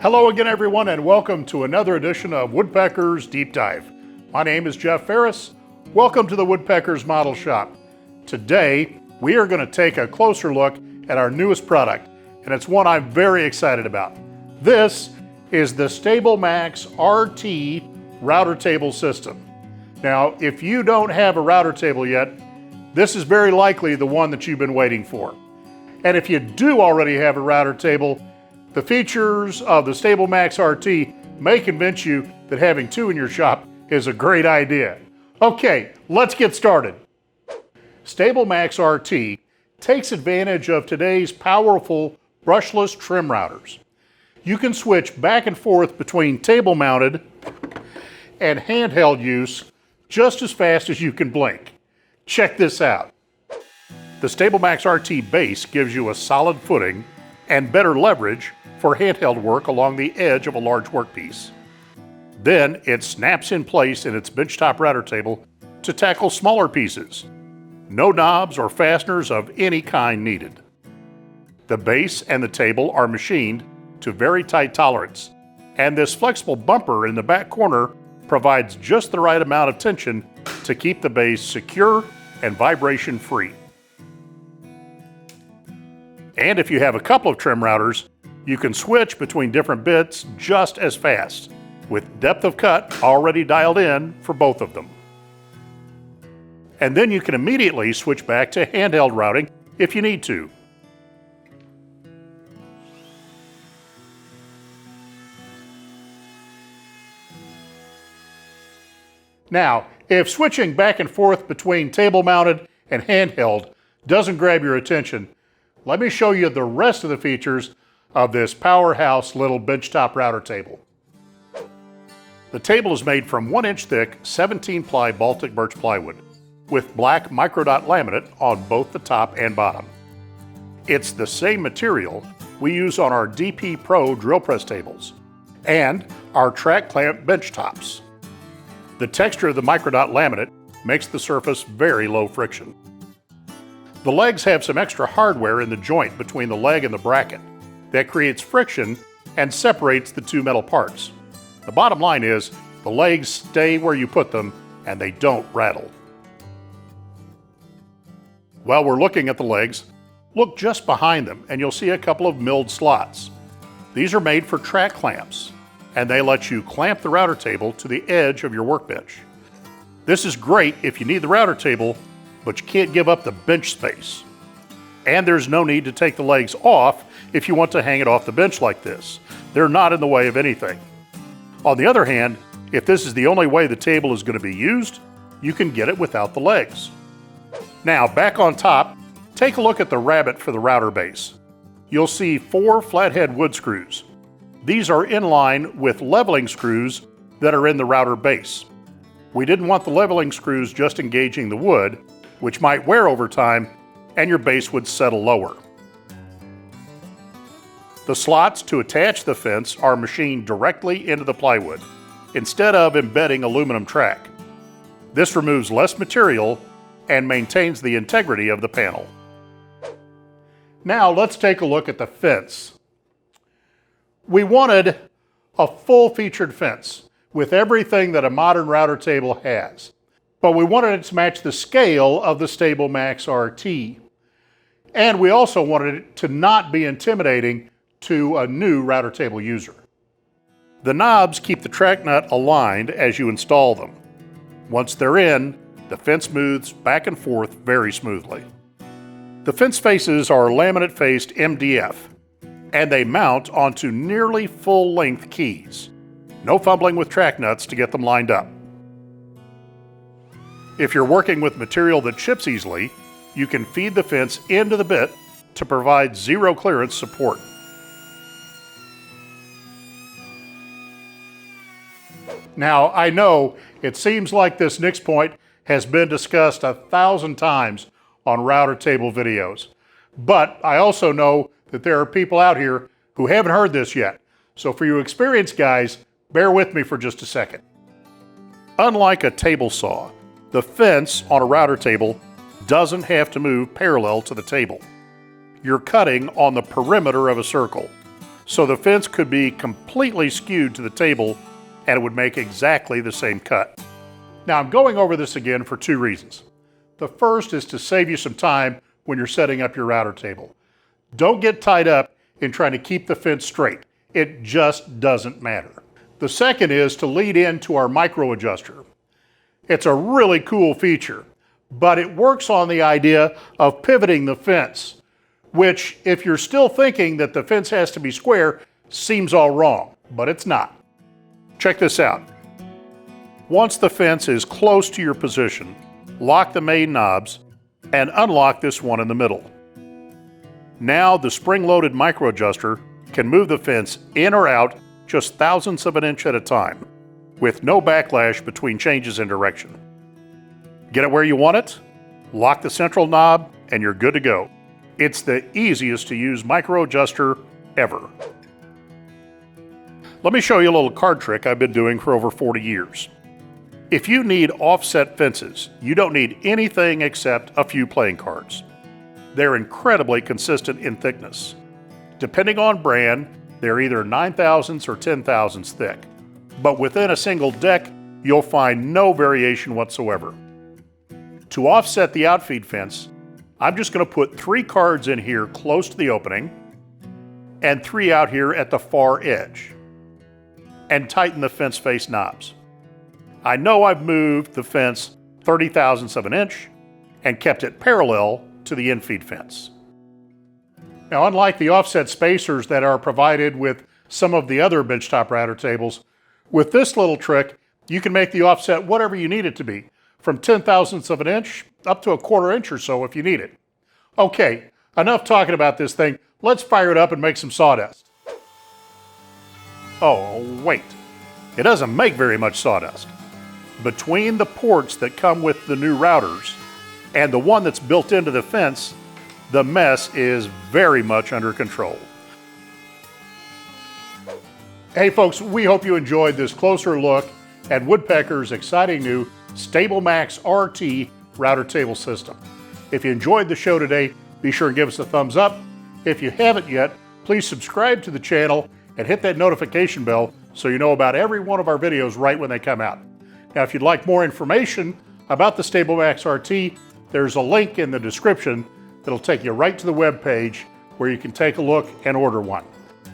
Hello again, everyone, and welcome to another edition of Woodpeckers Deep Dive. My name is Jeff Farris. Welcome to the Woodpeckers Model Shop. Today, we are going to take a closer look at our newest product, and it's one I'm very excited about. This is the StabilMaxRT Router Table System. Now, if you don't have a router table yet, this is very likely the one that you've been waiting for. And if you do already have a router table, the features of the StabilMaxRT may convince you that having two in your shop is a great idea. Okay, let's get started. StabilMaxRT takes advantage of today's powerful brushless trim routers. You can switch back and forth between table-mounted and handheld use just as fast as you can blink. Check this out. The StabilMaxRT base gives you a solid footing and better leverage for handheld work along the edge of a large workpiece. Then it snaps in place in its benchtop router table to tackle smaller pieces. No knobs or fasteners of any kind needed. The base and the table are machined to very tight tolerance, and this flexible bumper in the back corner provides just the right amount of tension to keep the base secure and vibration free. And if you have a couple of trim routers, you can switch between different bits just as fast, with depth of cut already dialed in for both of them. And then you can immediately switch back to handheld routing if you need to. Now, if switching back and forth between table-mounted and handheld doesn't grab your attention, let me show you the rest of the features of this powerhouse little benchtop router table. The table is made from 1-inch thick 17-ply Baltic birch plywood with black microdot laminate on both the top and bottom. It's the same material we use on our DP Pro drill press tables and our track clamp bench tops. The texture of the microdot laminate makes the surface very low friction. The legs have some extra hardware in the joint between the leg and the bracket that creates friction and separates the two metal parts. The bottom line is the legs stay where you put them and they don't rattle. While we're looking at the legs, look just behind them and you'll see a couple of milled slots. These are made for track clamps and they let you clamp the router table to the edge of your workbench. This is great if you need the router table but you can't give up the bench space. And there's no need to take the legs off if you want to hang it off the bench like this. They're not in the way of anything. On the other hand, if this is the only way the table is going to be used, you can get it without the legs. Now, back on top, take a look at the rabbet for the router base. You'll see 4 flathead wood screws. These are in line with leveling screws that are in the router base. We didn't want the leveling screws just engaging the wood, which might wear over time and your base would settle lower. The slots to attach the fence are machined directly into the plywood, instead of embedding aluminum track. This removes less material and maintains the integrity of the panel. Now let's take a look at the fence. We wanted a full-featured fence with everything that a modern router table has, but we wanted it to match the scale of the StabilMaxRT. And we also wanted it to not be intimidating to a new router table user. The knobs keep the track nut aligned as you install them. Once they're in, the fence moves back and forth very smoothly. The fence faces are laminate-faced MDF, and they mount onto nearly full-length keys. No fumbling with track nuts to get them lined up. If you're working with material that chips easily, you can feed the fence into the bit to provide zero clearance support. Now, I know it seems like this next point has been discussed 1,000 times on router table videos, but I also know that there are people out here who haven't heard this yet. So for you experienced guys, bear with me for just a second. Unlike a table saw, the fence on a router table doesn't have to move parallel to the table. You're cutting on the perimeter of a circle. so the fence could be completely skewed to the table and it would make exactly the same cut. Now I'm going over this again for two reasons. The first is to save you some time when you're setting up your router table. Don't get tied up in trying to keep the fence straight. It just doesn't matter. The second is to lead into our micro adjuster. It's a really cool feature, but it works on the idea of pivoting the fence, which, if you're still thinking that the fence has to be square, seems all wrong, but it's not. Check this out. Once the fence is close to your position, lock the main knobs and unlock this one in the middle. Now the spring-loaded micro adjuster can move the fence in or out just thousandths of an inch at a time, with no backlash between changes in direction. Get it where you want it, lock the central knob, and you're good to go. It's the easiest to use micro adjuster ever. Let me show you a little card trick I've been doing for over 40 years. If you need offset fences, you don't need anything except a few playing cards. They're incredibly consistent in thickness. Depending on brand, they're either 9 thousandths or 10 thousandths thick. But within a single deck, you'll find no variation whatsoever. To offset the outfeed fence, I'm just going to put 3 cards in here close to the opening and 3 out here at the far edge, and tighten the fence face knobs. I know I've moved the fence 30 thousandths of an inch and kept it parallel to the infeed fence. Now, unlike the offset spacers that are provided with some of the other benchtop router tables, with this little trick, you can make the offset whatever you need it to be, from 10 thousandths of an inch up to a 1/4 inch or so if you need it. Okay, enough talking about this thing. Let's fire it up and make some sawdust. Oh, wait. It doesn't make very much sawdust. Between the ports that come with the new routers and the one that's built into the fence, the mess is very much under control. Hey folks, we hope you enjoyed this closer look at Woodpecker's exciting new StabilMaxRT Router Table System. If you enjoyed the show today, be sure and give us a thumbs up. If you haven't yet, please subscribe to the channel and hit that notification bell so you know about every one of our videos right when they come out. Now, if you'd like more information about the StabilMaxRT, there's a link in the description that'll take you right to the web page where you can take a look and order one.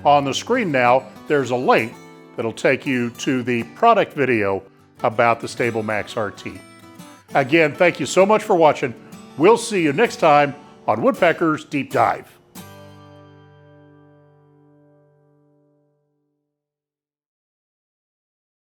On the screen now, there's a link that'll take you to the product video about the StabilMaxRT. Again, thank you so much for watching. We'll see you next time on Woodpeckers Deep Dive.